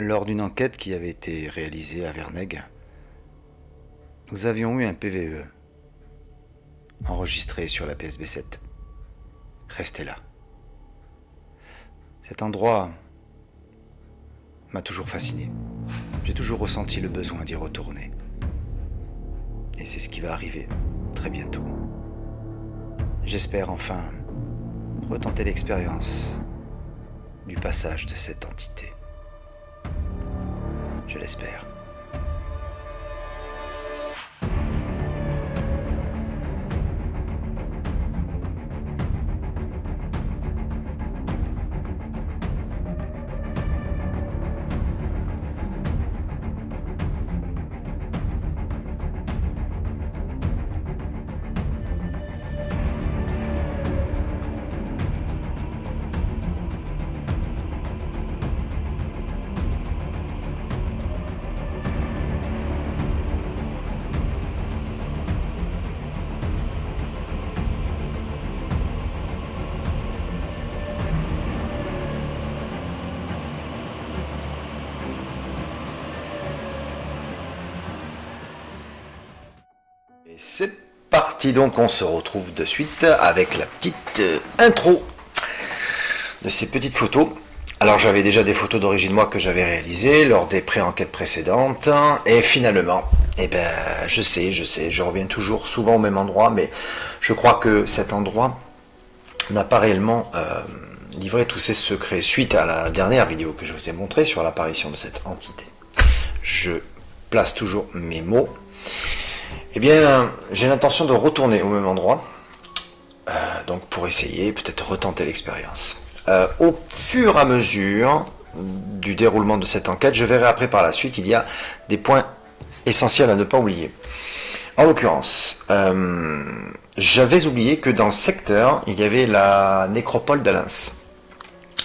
Lors d'une enquête qui avait été réalisée à Vernègue, nous avions eu un PVE enregistré sur la PSB7. Restez là. Cet endroit m'a toujours fasciné. J'ai toujours ressenti le besoin d'y retourner. Et c'est ce qui va arriver très bientôt. J'espère enfin retenter l'expérience du passage de cette entité. Je l'espère. Et c'est parti, donc on se retrouve de suite avec la petite intro de ces petites photos. Alors j'avais déjà des photos d'origine moi que j'avais réalisées lors des pré-enquêtes précédentes, et finalement, je sais, je reviens toujours souvent au même endroit, mais je crois que cet endroit n'a pas réellement livré tous ses secrets suite à la dernière vidéo que je vous ai montrée sur l'apparition de cette entité. Je place toujours mes mots. Eh bien, j'ai l'intention de retourner au même endroit, donc pour essayer, peut-être retenter l'expérience. Au fur et à mesure du déroulement de cette enquête, je verrai après par la suite, il y a des points essentiels à ne pas oublier. En l'occurrence, j'avais oublié que dans le secteur, il y avait la nécropole d'Alens.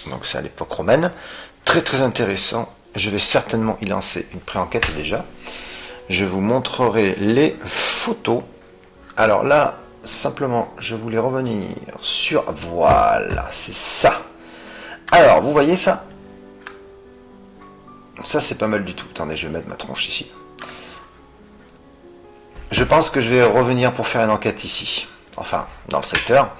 Donc c'est à l'époque romaine, très très intéressant. Je vais certainement y lancer une pré-enquête déjà. Je vous montrerai les photos. Alors là, simplement, je voulais revenir sur... Voilà, c'est ça. Alors, vous voyez ça? Ça, c'est pas mal du tout. Attendez, je vais mettre ma tronche ici. Je pense que je vais revenir pour faire une enquête ici. Enfin, dans le secteur.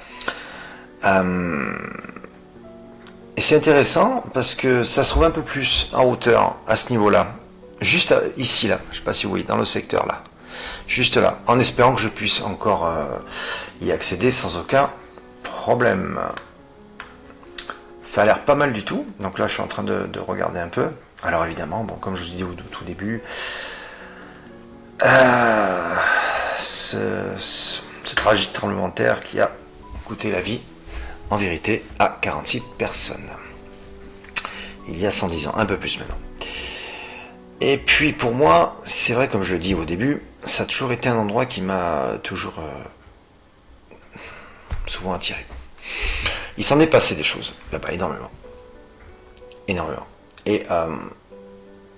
Et c'est intéressant parce que ça se trouve un peu plus en hauteur à ce niveau-là. Juste ici, là, je ne sais pas si vous voyez, dans le secteur, là. Juste là, en espérant que je puisse encore y accéder sans aucun problème. Ça a l'air pas mal du tout. Donc là, je suis en train de regarder un peu. Alors évidemment, bon, comme je vous dis au tout début, ce tragique tremblement de terre qui a coûté la vie, en vérité, à 46 personnes. Il y a 110 ans, un peu plus maintenant. Et puis pour moi, c'est vrai, comme je le dis au début, ça a toujours été un endroit qui m'a toujours souvent attiré. Il s'en est passé des choses là-bas, énormément. Énormément. Et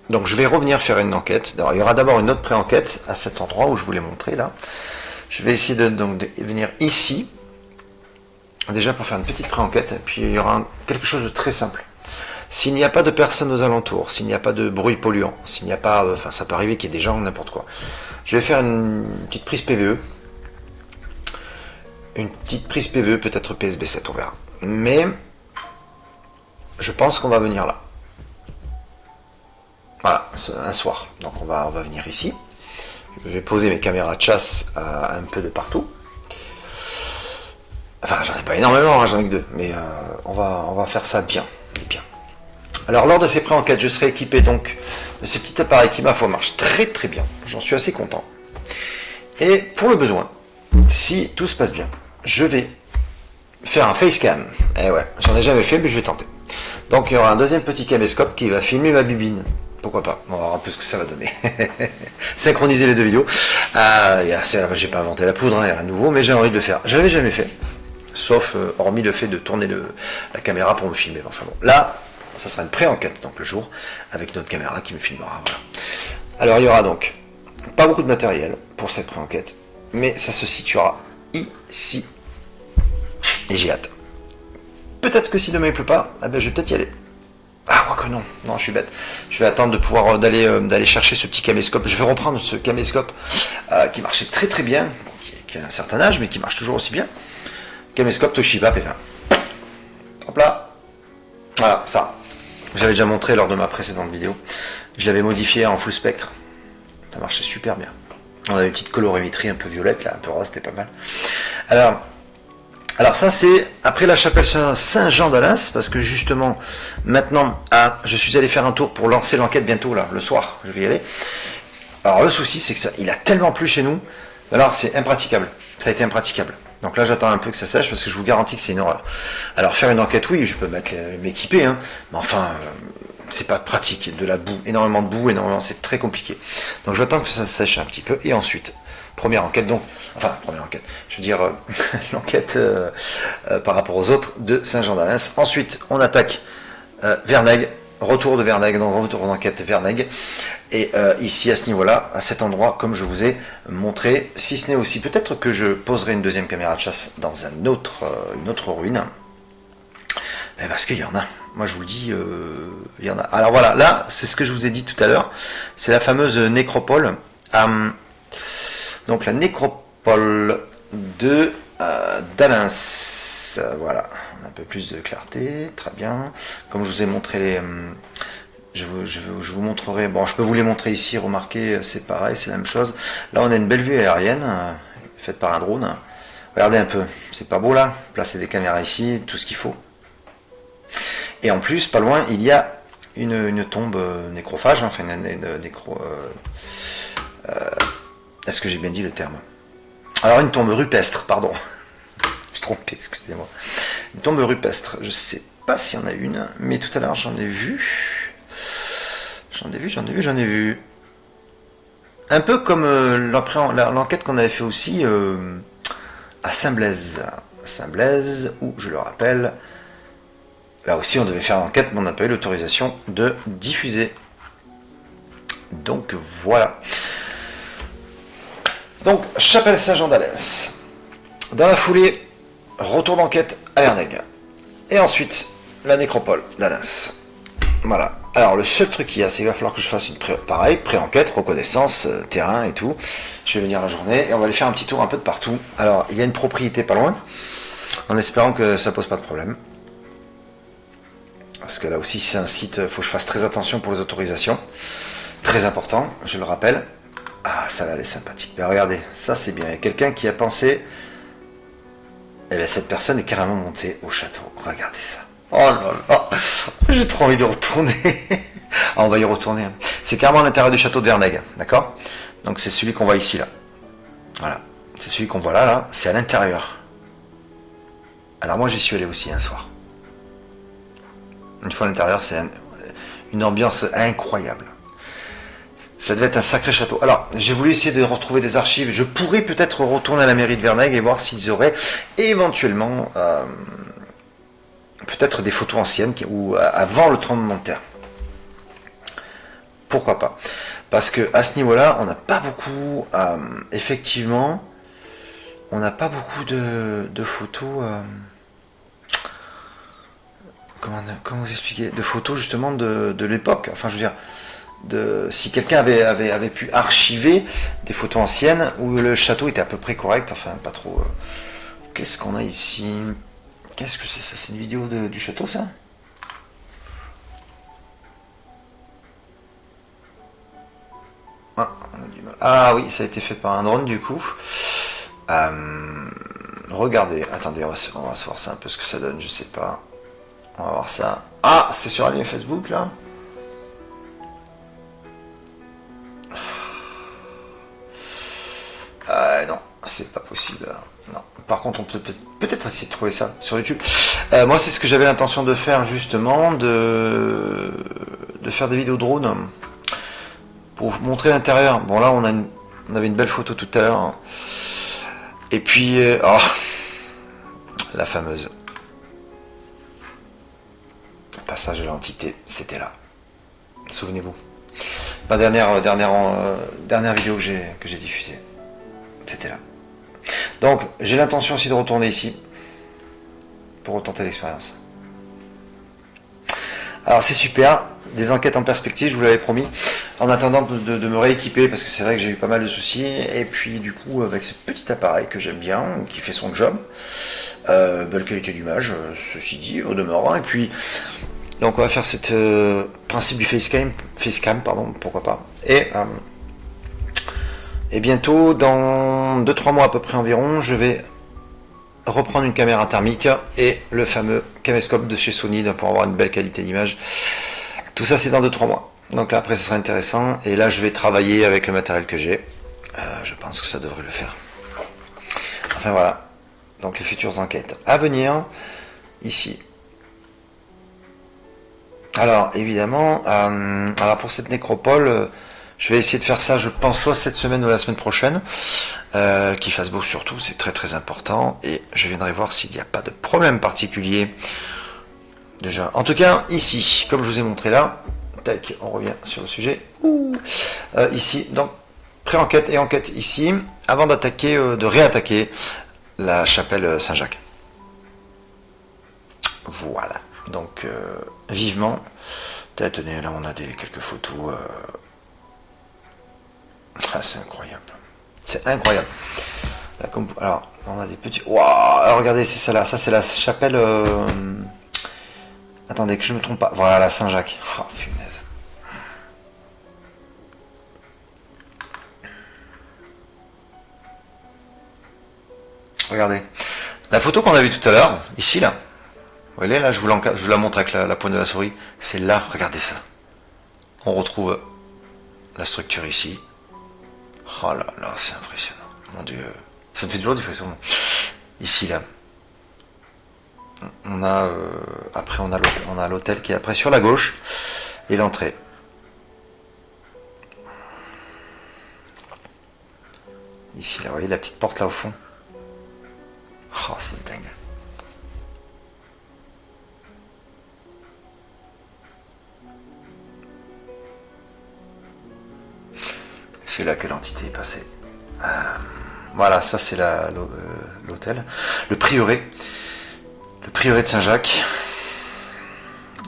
donc je vais revenir faire une enquête. Alors, il y aura d'abord une autre pré-enquête à cet endroit où je vous l'ai montré là. Je vais essayer de venir ici, déjà pour faire une petite pré-enquête, et puis il y aura quelque chose de très simple. S'il n'y a pas de personnes aux alentours, s'il n'y a pas de bruit polluant, s'il n'y a pas... Enfin, ça peut arriver qu'il y ait des gens, n'importe quoi. Je vais faire une petite prise PVE. Une petite prise PVE, peut-être PSB7, on verra. Mais, je pense qu'on va venir là. Voilà, un soir. Donc on va venir ici. Je vais poser mes caméras de chasse un peu de partout. Enfin, j'en ai pas énormément, hein, j'en ai que deux. Mais on va faire ça bien. Alors lors de ces pré-enquêtes, je serai équipé donc de ce petit appareil qui ma foi marche très très bien. J'en suis assez content. Et pour le besoin, si tout se passe bien, je vais faire un facecam. Eh ouais, j'en ai jamais fait, mais je vais tenter. Donc il y aura un deuxième petit caméscope qui va filmer ma bibine. Pourquoi pas? On va voir un peu ce que ça va donner. Synchroniser les deux vidéos. J'ai pas inventé la poudre, hein, à nouveau, mais j'ai envie de le faire. Je l'avais jamais fait. Sauf, hormis le fait de tourner la caméra pour me filmer. Enfin bon, là... Ça sera une pré-enquête, donc le jour, avec notre caméra qui me filmera. Voilà. Alors il y aura donc pas beaucoup de matériel pour cette pré-enquête, mais ça se situera ici. Et j'ai hâte. Peut-être que si demain il pleut pas, je vais peut-être y aller. Ah, quoique non, non, je suis bête. Je vais attendre de pouvoir d'aller chercher ce petit caméscope. Je vais reprendre ce caméscope qui marchait très très bien, qui a un certain âge, mais qui marche toujours aussi bien. Caméscope Toshiba P20. Hop là. Voilà, ça. J'avais déjà montré lors de ma précédente vidéo. Je l'avais modifié en full spectre. Ça marchait super bien. On avait une petite colorimétrie un peu violette, là, un peu rose, c'était pas mal. Alors ça c'est après la chapelle Saint-Jean d'Alens, parce que justement maintenant je suis allé faire un tour pour lancer l'enquête bientôt là, le soir, je vais y aller. Alors le souci c'est que ça, il a tellement plu chez nous, alors c'est impraticable, ça a été impraticable. Donc là j'attends un peu que ça sèche parce que je vous garantis que c'est une horreur. Alors faire une enquête oui, je peux m'équiper, hein, mais enfin c'est pas pratique, de la boue, énormément de boue, énormément, c'est très compliqué. Donc j'attends que ça sèche un petit peu et ensuite première enquête donc, enfin première enquête, je veux dire l'enquête par rapport aux autres de Saint-Jean-d'Alens. Ensuite on attaque Vernègue, retour de Vernègue, donc retour d'enquête Vernègue, et ici à ce niveau-là, à cet endroit comme je vous ai montré, si ce n'est aussi peut-être que je poserai une deuxième caméra de chasse dans une autre ruine, mais parce qu'il y en a. Moi je vous le dis, il y en a. Alors voilà, là c'est ce que je vous ai dit tout à l'heure, c'est la fameuse nécropole. Donc la nécropole de d'Alens. Voilà, un peu plus de clarté, très bien. Comme je vous ai montré les... je vous montrerai... Bon, je peux vous les montrer ici, remarquez, c'est pareil, c'est la même chose. Là, on a une belle vue aérienne, faite par un drone. Regardez un peu, c'est pas beau là? Placer des caméras ici, tout ce qu'il faut. Et en plus, pas loin, il y a une tombe nécrophage, enfin une nécro... est-ce que j'ai bien dit le terme? Alors une tombe rupestre, pardon. Je suis trompé, excusez-moi. Une tombe rupestre, je sais pas s'il y en a une, mais tout à l'heure j'en ai vu. J'en ai vu. Un peu comme l'enquête qu'on avait fait aussi à Saint-Blaise. Saint-Blaise, où, je le rappelle, là aussi on devait faire l'enquête, mais on n'a pas eu l'autorisation de diffuser. Donc voilà. Donc, chapelle Saint-Jean-d'Alens. Dans la foulée, retour d'enquête à Vernègue. Et ensuite, la nécropole d'Alens. Voilà. Alors, le seul truc qu'il y a, c'est qu'il va falloir que je fasse une pré-enquête, reconnaissance, terrain et tout. Je vais venir la journée et on va aller faire un petit tour un peu de partout. Alors, il y a une propriété pas loin, en espérant que ça pose pas de problème. Parce que là aussi, c'est un site, il faut que je fasse très attention pour les autorisations. Très important, je le rappelle. Ah, ça là, elle est sympathique. Mais regardez, ça c'est bien. Il y a quelqu'un qui a pensé... Eh bien, cette personne est carrément montée au château. Regardez ça. Oh là là. J'ai trop envie de retourner. Ah, on va y retourner. C'est carrément à l'intérieur du château de Vernègue. D'accord? Donc c'est celui qu'on voit ici, là. Voilà. C'est celui qu'on voit là, là. C'est à l'intérieur. Alors moi, j'y suis allé aussi un soir. Une fois à l'intérieur, c'est une ambiance incroyable. Ça devait être un sacré château. Alors, j'ai voulu essayer de retrouver des archives. Je pourrais peut-être retourner à la mairie de Vernègue et voir s'ils auraient éventuellement peut-être des photos anciennes ou avant le tremblement de terre. Pourquoi pas? Parce que à ce niveau-là, on n'a pas beaucoup, effectivement, on n'a pas beaucoup de photos. Comment vous expliquer? De photos justement de l'époque. Enfin, je veux dire. Si quelqu'un avait pu archiver des photos anciennes où le château était à peu près correct, enfin pas trop. Qu'est-ce qu'on a ici? Qu'est-ce que c'est ça? C'est une vidéo du château ça? Ah, on a du mal. Ah oui, ça a été fait par un drone du coup. Regardez, attendez, on va se voir ça un peu ce que ça donne, je sais pas. On va voir ça. Ah, c'est sur la ligne Facebook là? Non, c'est pas possible. Non. Par contre, on peut peut-être essayer de trouver ça sur YouTube. Moi, c'est ce que j'avais l'intention de faire justement, de faire des vidéos drone pour vous montrer l'intérieur. Bon, là, on avait une belle photo tout à l'heure. Et puis, la fameuse passage de l'entité, c'était là. Souvenez-vous. Ma dernière vidéo que j'ai diffusée. C'était là. Donc, j'ai l'intention aussi de retourner ici pour retenter l'expérience. Alors c'est super, des enquêtes en perspective, je vous l'avais promis, en attendant de me rééquiper, parce que c'est vrai que j'ai eu pas mal de soucis, et puis du coup avec ce petit appareil que j'aime bien, qui fait son job, belle qualité d'image, ceci dit, au demeurant, et puis donc on va faire cette principe du facecam, pardon, pourquoi pas, et bientôt, dans 2-3 mois à peu près environ, je vais reprendre une caméra thermique et le fameux caméscope de chez Sony pour avoir une belle qualité d'image. Tout ça c'est dans 2-3 mois. Donc là après ça sera intéressant et là je vais travailler avec le matériel que j'ai. Je pense que ça devrait le faire. Enfin voilà. Donc les futures enquêtes à venir ici. Alors évidemment, alors pour cette nécropole, je vais essayer de faire ça, je pense, soit cette semaine ou la semaine prochaine. Qu'il fasse beau surtout, c'est très très important. Et je viendrai voir s'il n'y a pas de problème particulier. Déjà, en tout cas, ici, comme je vous ai montré là, tac, on revient sur le sujet. Ici, donc, pré-enquête et enquête ici, avant d'attaquer, de réattaquer la chapelle Saint-Jacques. Voilà. Donc, vivement. Tenez, là on a quelques photos. C'est incroyable. C'est incroyable. Là, alors, on a des petits... Waouh, regardez, c'est ça là. Ça, c'est la chapelle... Attendez, que je ne me trompe pas. Voilà, Saint-Jacques. Oh, punaise. Regardez. La photo qu'on a vue tout à l'heure, ici, là. Vous voyez, là, je vous la montre avec la pointe de la souris. C'est là, regardez ça. On retrouve la structure ici. Oh là là, c'est impressionnant. Mon Dieu. Ça me fait toujours du frisson. Ici, là. On a après on a l'hôtel qui est après sur la gauche et l'entrée. Ici, là, vous voyez la petite porte là au fond. Oh, c'est dingue. C'est là que l'entité est passée. Voilà, ça c'est l'hôtel. Le prieuré. Le prieuré de Saint-Jacques.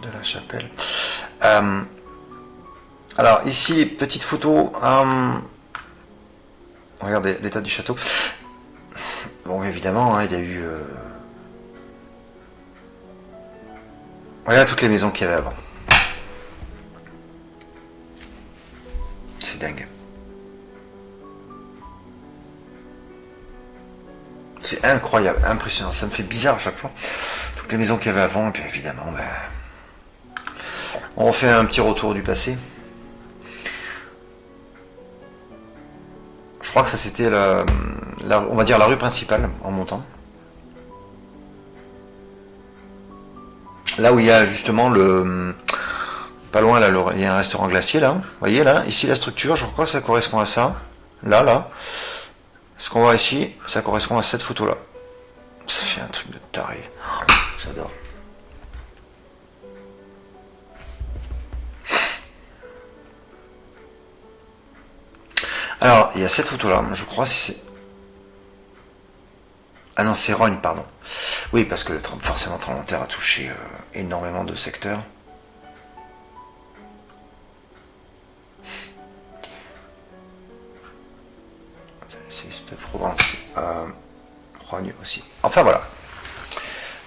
De la chapelle. Alors ici, petite photo. Regardez l'état du château. Bon, évidemment, il y a eu... Regardez toutes les maisons qu'il y avait avant. C'est dingue. C'est incroyable, impressionnant. Ça me fait bizarre à chaque fois. Toutes les maisons qu'il y avait avant, et puis évidemment, on fait un petit retour du passé. Je crois que ça c'était on va dire la rue principale en montant. Là où il y a justement pas loin là, il y a un restaurant glacier là. Vous voyez là, ici la structure, je crois que ça correspond à ça. Là. Ce qu'on voit ici, ça correspond à cette photo là. Ça fait un truc de taré. J'adore. Alors, il y a cette photo là, je crois si c'est... Ah non, c'est Rogne, pardon. Oui, parce que forcément, le tremblement de terre a touché énormément de secteurs. C'est de Provence. Rogne aussi. Enfin, voilà.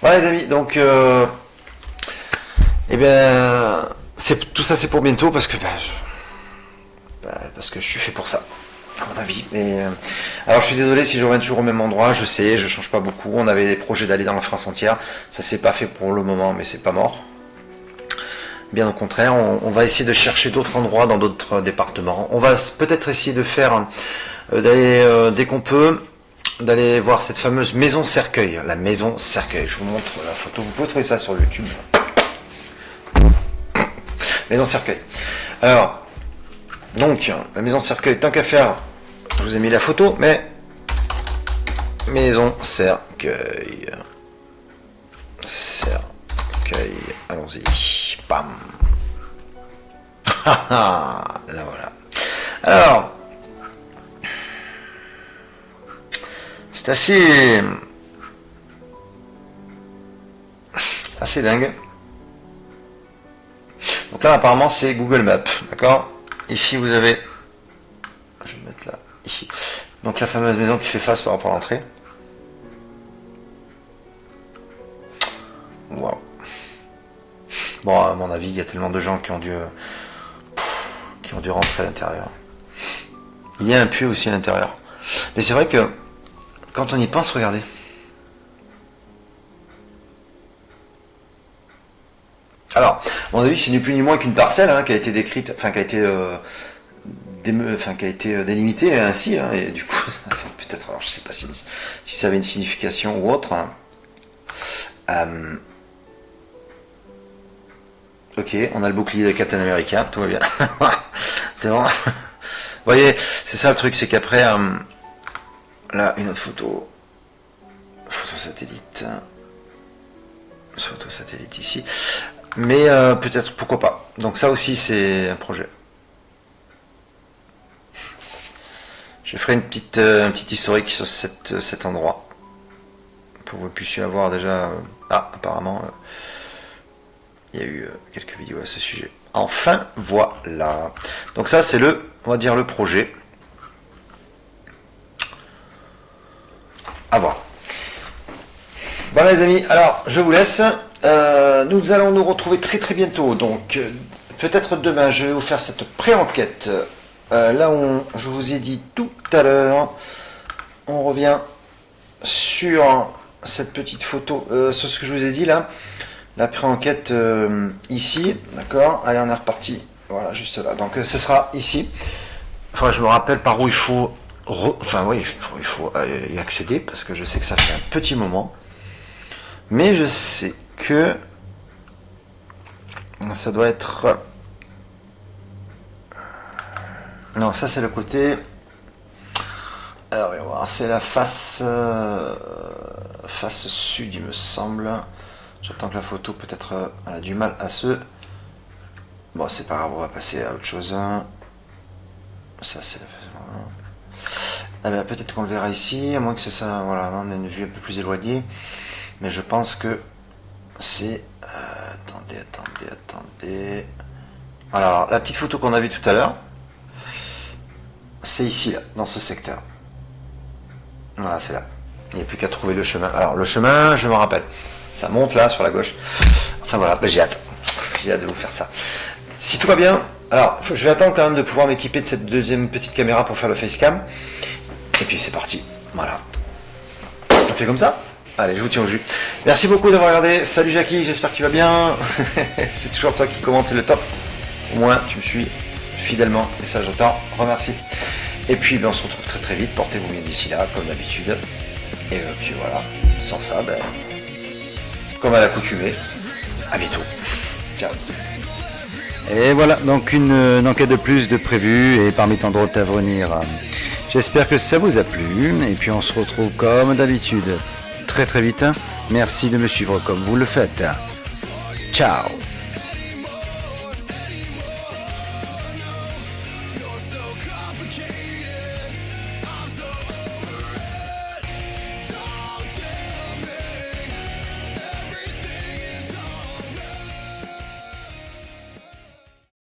Voilà, les amis. Donc, eh bien, tout ça, c'est pour bientôt parce que, parce que je suis fait pour ça. À mon avis. Alors je suis désolé si je reviens toujours au même endroit, je sais, je change pas beaucoup. On avait des projets d'aller dans la France entière, ça s'est pas fait pour le moment, mais c'est pas mort. Bien au contraire, on va essayer de chercher d'autres endroits dans d'autres départements. On va peut-être essayer de faire, d'aller dès qu'on peut, d'aller voir cette fameuse maison cercueil, la maison cercueil. Je vous montre la photo, vous pouvez trouver ça sur YouTube. Maison cercueil. Alors, donc, la maison cercueil, tant qu'à faire, je vous ai mis la photo, mais maison cercueil. Cercueil, allons-y. Bam. Là voilà. Alors, c'est assez dingue. Donc là, apparemment, c'est Google Maps, d'accord? Ici, vous avez... Je vais mettre là, ici. Donc la fameuse maison qui fait face par rapport à l'entrée. Waouh. Bon, à mon avis, il y a tellement de gens qui ont dû rentrer à l'intérieur. Il y a un puits aussi à l'intérieur. Mais c'est vrai que quand on y pense, regardez. Alors, à mon avis, c'est ni plus ni moins qu'une parcelle qui a été décrite, enfin qui a été délimitée ainsi, hein, et du coup, peut-être, alors je sais pas si ça avait une signification ou autre. Ok, on a le bouclier de Captain America, tout va bien. C'est bon. Vous voyez, c'est ça le truc, c'est qu'après, là, une autre photo. Photo satellite. Photo satellite ici. Mais peut-être, pourquoi pas. Donc ça aussi, c'est un projet. Je ferai un petit historique sur cet endroit. Pour que vous puissiez avoir déjà... apparemment, il y a eu quelques vidéos à ce sujet. Enfin, voilà. Donc ça, c'est on va dire le projet. À voir. Voilà les amis, alors je vous laisse. Nous allons nous retrouver très très bientôt. Donc peut-être demain, je vais vous faire cette pré-enquête. Là où je vous ai dit tout à l'heure, on revient sur cette petite photo, sur ce que je vous ai dit là. La pré-enquête ici, d'accord. Allez, on est reparti. Voilà, juste là. Donc ce sera ici. Enfin, je me rappelle par où il faut... Enfin oui, il faut y accéder parce que je sais que ça fait un petit moment. Mais je sais que ça doit être... Non, ça c'est le côté... Alors, on va voir, c'est la face sud, il me semble. J'attends que la photo, peut-être, elle a du mal à se... Bon, c'est pas grave, on va passer à autre chose. Ça, c'est... Eh bien, peut-être qu'on le verra ici, à moins que c'est ça, voilà, on a une vue un peu plus éloignée. Mais je pense que c'est... attendez. Alors, la petite photo qu'on a vue tout à l'heure, c'est ici, là, dans ce secteur. Voilà, c'est là. Il n'y a plus qu'à trouver le chemin. Alors, le chemin, je me rappelle. Ça monte là, sur la gauche. Enfin voilà, ben, j'ai hâte. J'ai hâte de vous faire ça. Si tout va bien, alors, je vais attendre quand même de pouvoir m'équiper de cette deuxième petite caméra pour faire le facecam. Et puis c'est parti. Voilà. On fait comme ça? Allez, je vous tiens au jus. Merci beaucoup d'avoir regardé. Salut Jackie, j'espère que tu vas bien. C'est toujours toi qui commente, c'est le top. Au moins, tu me suis fidèlement. Et ça, je t'en remercie. Et puis, ben, on se retrouve très très vite. Portez-vous bien d'ici là, comme d'habitude. Et puis voilà. Sans ça, ben, comme à l'accoutumée. À bientôt. Ciao. Et voilà, donc une enquête de plus de prévue et parmi tant d'autres à venir. J'espère que ça vous a plu. Et puis on se retrouve comme d'habitude très très vite. Merci de me suivre comme vous le faites. Ciao.